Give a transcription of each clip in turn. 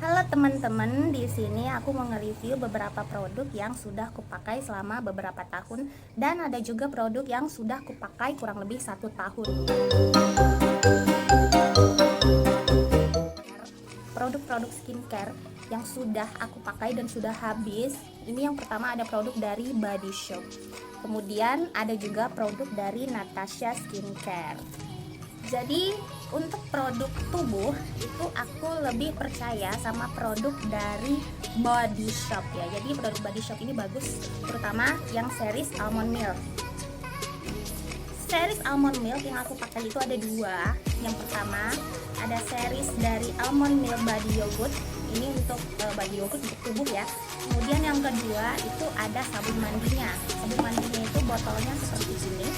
Halo teman-teman, di sini aku mau nge-review beberapa produk yang sudah kupakai selama beberapa tahun dan ada juga produk yang sudah kupakai kurang lebih 1 tahun. Produk-produk skincare yang sudah aku pakai dan sudah habis. Ini yang pertama ada produk dari Body Shop. Kemudian ada juga produk dari Natasha Skincare. Jadi untuk produk tubuh itu aku lebih percaya sama produk dari Body Shop ya. Jadi produk Body Shop ini bagus, terutama yang series Almond Milk. Series Almond Milk yang aku pakai itu ada dua. Yang pertama ada series dari Almond Milk Body Yogurt. Ini untuk body yogurt untuk tubuh ya. Kemudian yang kedua itu ada sabun mandinya. Sabun mandinya itu botolnya seperti ini.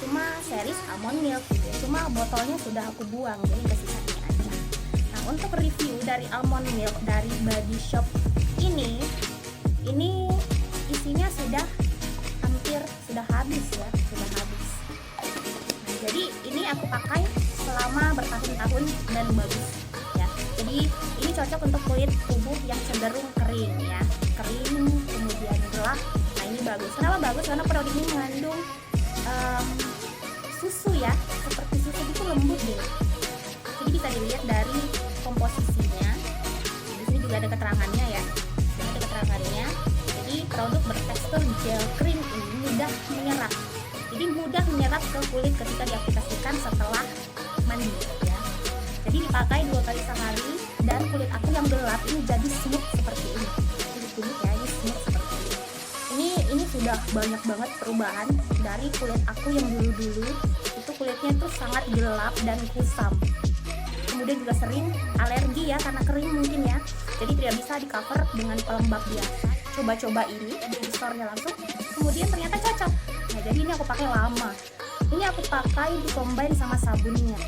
Cuma series Almond Milk gitu ya. Cuma botolnya sudah aku buang, jadi kesisa ini aja. Nah, untuk review dari Almond Milk dari Body Shop ini isinya sudah habis ya, sudah habis. Nah, jadi ini aku pakai selama bertahun-tahun dan bagus ya. Jadi ini cocok untuk kulit tubuh yang cenderung kering ya, kering kemudian gelap. Nah, ini bagus. Kenapa bagus? Karena produk ini mengandung susu ya, seperti susu itu lembut deh. Jadi bisa dilihat dari komposisinya. Di sini juga ada keterangannya ya. Ini ada keterangannya. Jadi produk bertekstur gel krim ini mudah menyerap. Jadi mudah menyerap ke kulit ketika diaplikasikan setelah mandi ya. Jadi dipakai 2 kali sehari dan kulit aku yang gelap ini jadi smooth seperti ini. Kulit tubuh ya, ini smooth seperti ini. Ini sudah banyak banget perubahan dari kulit aku yang dulu-dulu itu kulitnya tuh sangat gelap dan kusam. Kemudian juga sering alergi ya karena kering mungkin ya. Jadi tidak bisa di cover dengan pelembab biasa. Coba-coba ini di store-nya langsung. Kemudian ternyata cocok. Nah, jadi ini aku pakai lama. Ini aku pakai di combine sama sabunnya.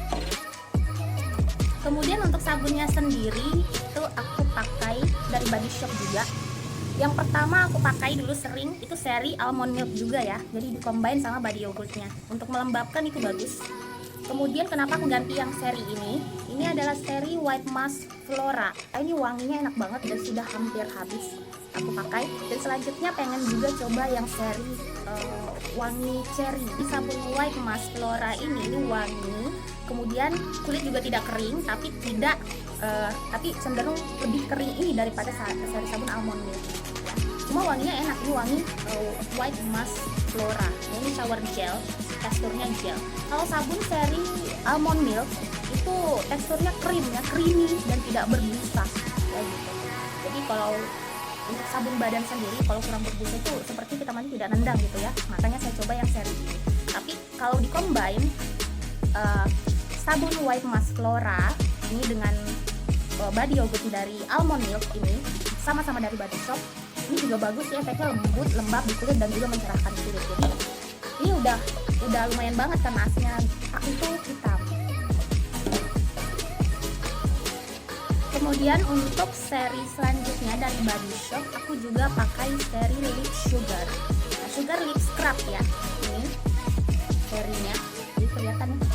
Kemudian untuk sabunnya sendiri itu aku pakai dari Body Shop juga. Yang pertama aku pakai dulu sering itu seri Almond Milk juga ya. Jadi di-combine sama body yogurtnya. Untuk melembabkan itu bagus. Kemudian kenapa aku ganti yang seri ini? Ini adalah seri White Mask Flora. Ini wanginya enak banget dan sudah hampir habis aku pakai. Dan selanjutnya pengen juga coba yang seri wangi cherry. Di sabun White Mask Flora ini wangi. Kemudian kulit juga tidak kering tapi tapi cenderung lebih kering ini daripada seri sabun Almond Milk. Cuma wanginya enak, ini wangi White Mask Flora. Ini shower gel, teksturnya gel. Kalau sabun seri Almond Milk itu teksturnya krim ya, creamy dan tidak berbusa ya gitu. Jadi kalau untuk sabun badan sendiri kalau kurang berbusa itu seperti kita mandi tidak nendang gitu ya. Makanya saya coba yang seri ini. Tapi kalau di-combine sabun White Mask Flora ini dengan body yogurt dari Almond Milk ini sama-sama dari Body Shop. Ini juga bagus ya, efeknya lembut, lembab di kulit dan juga mencerahkan kulit. Jadi ini udah lumayan banget karena aslinya aku itu hitam. Kemudian untuk seri selanjutnya dari Body Shop aku juga pakai seri Lip Sugar. Nah, Sugar Lip Scrub ya. Ini serinya. Jadi kelihatan nih.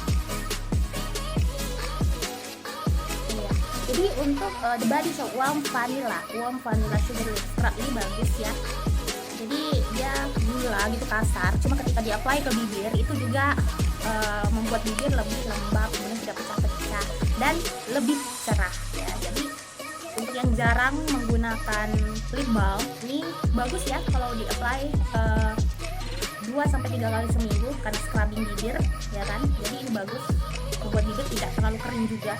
Jadi untuk The Body Shop Warm Vanilla Sugar Lip Scrub ini bagus ya. Jadi dia gula gitu kasar, cuma ketika di-apply ke bibir itu juga membuat bibir lebih lembab, kemudian tidak pecah-pecah dan lebih cerah ya. Jadi untuk yang jarang menggunakan lip balm ini bagus ya kalau di-apply 2-3 kali seminggu karena scrubbing bibir ya kan. Jadi ini bagus membuat bibir tidak terlalu kering juga.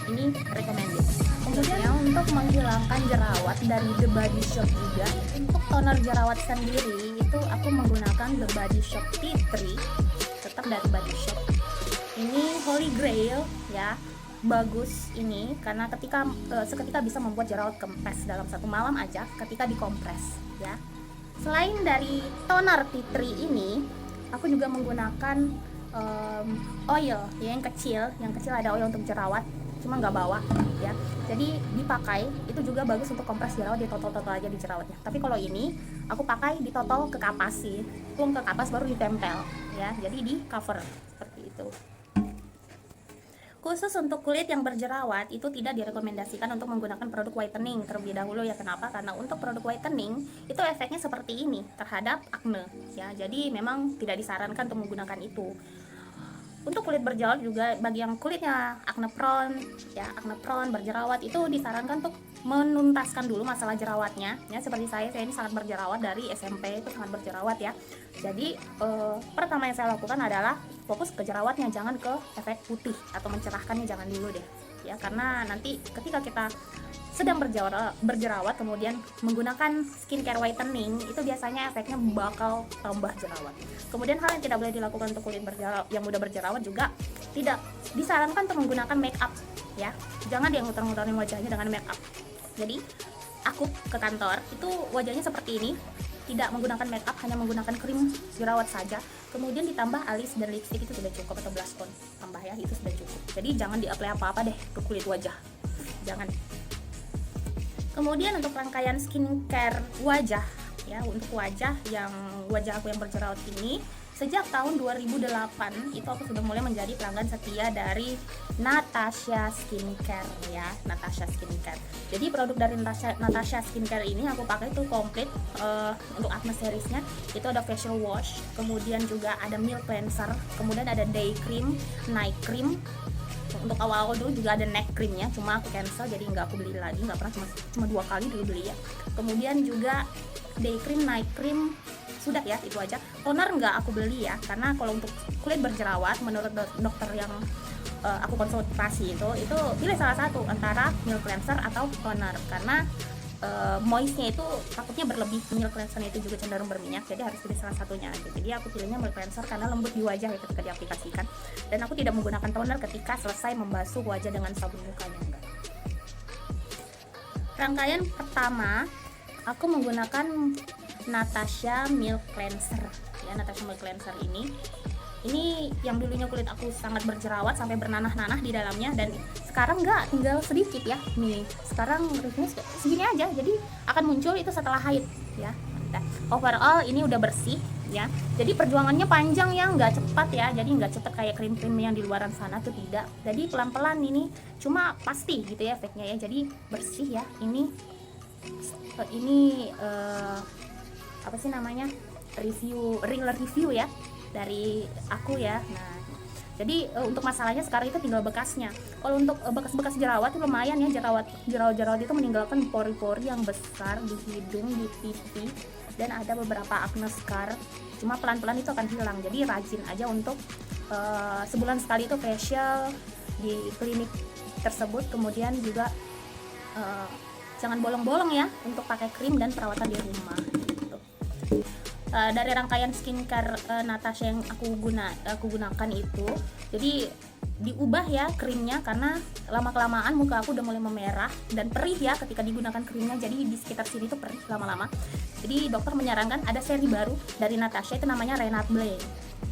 Ini recommended. Kemudian untuk menghilangkan jerawat dari The Body Shop juga. Untuk toner jerawat sendiri itu aku menggunakan The Body Shop Tea Tree, tetap dari Body Shop. Ini Holy Grail ya, bagus ini karena seketika bisa membuat jerawat kempes dalam 1 malam aja ketika dikompres ya. Selain dari toner Tea Tree ini, aku juga menggunakan oil ya, yang kecil ada oil untuk jerawat cuma nggak bawa ya. Jadi dipakai itu juga bagus untuk kompres jerawat, ditotol-totol aja di jerawatnya. Tapi kalau ini aku pakai ditotol ke kapas sih, plung ke kapas baru ditempel ya. Jadi di cover seperti itu. Khusus untuk kulit yang berjerawat itu tidak direkomendasikan untuk menggunakan produk whitening terlebih dahulu ya. Kenapa? Karena untuk produk whitening itu efeknya seperti ini terhadap akne ya. Jadi memang tidak disarankan untuk menggunakan itu. Untuk kulit berjerawat juga bagi yang kulitnya acne prone ya, acne prone berjerawat itu disarankan untuk menuntaskan dulu masalah jerawatnya ya. Seperti saya ini sangat berjerawat dari SMP, itu sangat berjerawat ya. Jadi pertama yang saya lakukan adalah fokus ke jerawatnya, jangan ke efek putih atau mencerahkannya, jangan dulu deh ya. Karena nanti ketika kita sedang berjerawat kemudian menggunakan skincare whitening itu biasanya efeknya bakal tambah jerawat. Kemudian hal yang tidak boleh dilakukan untuk kulit yang mudah berjerawat juga tidak disarankan untuk menggunakan make up ya. Jangan dia ngutar-ngutarin wajahnya dengan make up. Jadi aku ke kantor itu wajahnya seperti ini, tidak menggunakan make up, hanya menggunakan krim jerawat saja. Kemudian ditambah alis dan lipstick itu sudah cukup, atau blush on tambah ya, itu sudah cukup. Jadi jangan di-apply apa-apa deh ke kulit wajah, jangan. Kemudian untuk rangkaian skincare wajah ya, untuk wajah aku yang berjerawat ini, sejak tahun 2008 itu aku sudah mulai menjadi pelanggan setia dari Natasha Skincare ya, Natasha Skincare. Jadi produk dari Natasha Skincare ini aku pakai itu komplit. Untuk acne seriesnya itu ada facial wash, kemudian juga ada milk cleanser, kemudian ada day cream, night cream. Untuk awal-awal dulu juga ada neck creamnya, cuma aku cancel jadi nggak aku beli lagi, nggak pernah, cuma 2 kali dulu beli ya. Kemudian juga day cream, night cream, sudah ya itu aja. Toner nggak aku beli ya, karena kalau untuk kulit berjerawat menurut dokter yang aku konsultasi itu pilih salah satu antara milk cleanser atau toner, karena moistnya itu takutnya berlebih. Milk cleanser itu juga cenderung berminyak, jadi harus pilih salah satunya aja. Jadi aku pilihnya milk cleanser karena lembut di wajah ya ketika diaplikasikan, dan aku tidak menggunakan toner ketika selesai membasuh wajah dengan sabun mukanya, enggak. Rangkaian pertama aku menggunakan Natasha Milk Cleanser ya. Natasha Milk Cleanser ini yang dulunya kulit aku sangat berjerawat sampai bernanah-nanah di dalamnya, dan sekarang enggak, tinggal sedikit ya. Nih sekarang reviewnya segini aja, jadi akan muncul itu setelah haid ya. Nah, overall ini udah bersih ya. Jadi perjuangannya panjang ya, nggak cepat ya. Jadi nggak cepat kayak krim-krim yang di luaran sana tuh, tidak. Jadi pelan-pelan ini, cuma pasti gitu ya efeknya ya. Jadi bersih ya. Ini apa sih namanya, real review ya dari aku ya. Nah jadi untuk masalahnya sekarang itu tinggal bekasnya. Kalau untuk bekas-bekas jerawat itu lumayan ya. Jerawat itu meninggalkan pori-pori yang besar di hidung, di pipi, dan ada beberapa acne scar. Cuma pelan-pelan itu akan hilang. Jadi rajin aja untuk sebulan sekali itu facial di klinik tersebut. Kemudian juga jangan bolong-bolong ya untuk pakai krim dan perawatan di rumah gitu. Dari rangkaian skincare Natasha yang aku gunakan itu, jadi diubah ya krimnya, karena lama-kelamaan muka aku udah mulai memerah dan perih ya ketika digunakan krimnya. Jadi di sekitar sini tuh perih lama-lama. Jadi dokter menyarankan ada seri baru dari Natasha, itu namanya Renat Blend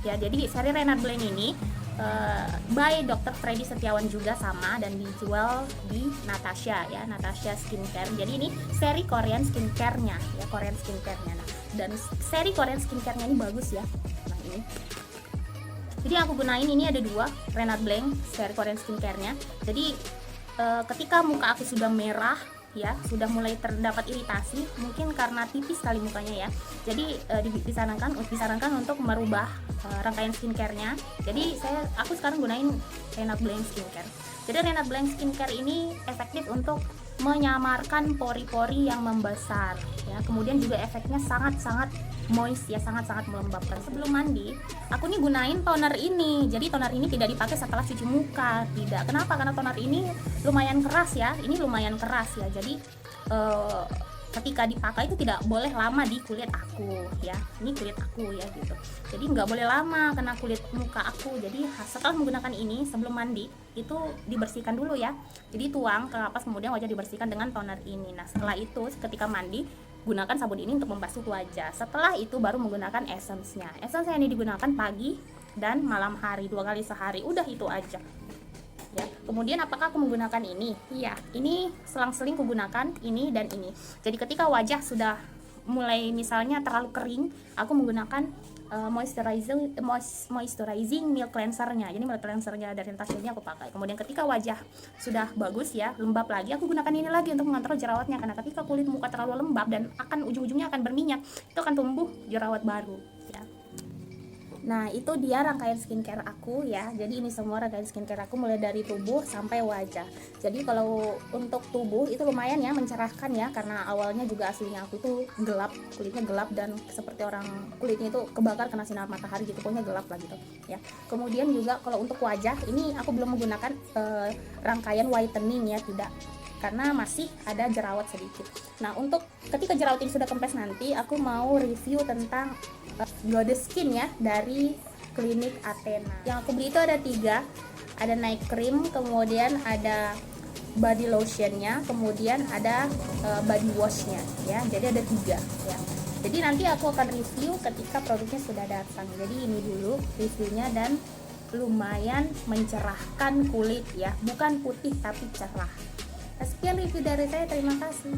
ya. Jadi seri Renat Blend ini by Dr. Freddy Setiawan juga sama, dan dijual di Natasha ya, Natasha Skincare. Jadi ini seri Korean skincare-nya ya, Korean skincare-nya. Nah, dan seri Korean skincare-nya ini bagus ya. Nah ini, jadi aku gunain ini ada 2 Renat Blend seri Korean skincare-nya. Jadi ketika muka aku sudah merah ya, sudah mulai terdapat iritasi, mungkin karena tipis kali mukanya ya. Jadi disarankan untuk merubah rangkaian skincare-nya. Jadi aku sekarang gunain Renat Blend Skincare. Jadi Renat Blend Skincare ini efektif untuk menyamarkan pori-pori yang membesar ya. Kemudian juga efeknya sangat-sangat moist ya, sangat-sangat melembabkan. Sebelum mandi aku nih gunain toner ini. Jadi toner ini tidak dipakai setelah cuci muka, tidak. Kenapa? Karena toner ini lumayan keras ya. Ini lumayan keras ya. Jadi ketika dipakai itu tidak boleh lama di kulit aku ya. Ini kulit aku ya gitu. Jadi nggak boleh lama kena kulit muka aku. Jadi setelah menggunakan ini sebelum mandi itu dibersihkan dulu ya. Jadi tuang ke kapas, kemudian wajah dibersihkan dengan toner ini. Nah setelah itu ketika mandi gunakan sabun ini untuk membasuh wajah. Setelah itu baru menggunakan essence-nya. Essence ini digunakan pagi dan malam hari, 2 kali sehari. Udah itu aja. Ya. Kemudian apakah aku menggunakan ini? Iya, ini selang-seling aku gunakan ini dan ini. Jadi ketika wajah sudah mulai misalnya terlalu kering, aku menggunakan moisturizing milk cleansernya. Jadi milk cleansernya dari Natasha ini aku pakai. Kemudian ketika wajah sudah bagus ya, lembab lagi, aku gunakan ini lagi untuk mengontrol jerawatnya, karena ketika kulit muka terlalu lembab dan akan ujung-ujungnya akan berminyak, itu akan tumbuh jerawat baru ya. Nah, itu dia rangkaian skincare aku ya. Jadi ini semua rangkaian skincare aku mulai dari tubuh sampai wajah. Jadi kalau untuk tubuh itu lumayan ya mencerahkan ya, karena awalnya juga aslinya aku tuh gelap, kulitnya gelap dan seperti orang kulitnya itu kebakar kena sinar matahari gitu, pokoknya gelap lah gitu ya. Kemudian juga kalau untuk wajah ini aku belum menggunakan rangkaian whitening ya, tidak, karena masih ada jerawat sedikit. Nah, untuk ketika jerawat ini sudah kempes nanti, aku mau review tentang Goddess Skin ya dari klinik Athena. Yang aku beli itu ada 3, ada night cream, kemudian ada body lotionnya, kemudian ada body washnya ya. Jadi ada 3 ya. Jadi nanti aku akan review ketika produknya sudah datang. Jadi ini dulu reviewnya, dan lumayan mencerahkan kulit ya, bukan putih tapi cerah. Sekian review dari saya, terima kasih.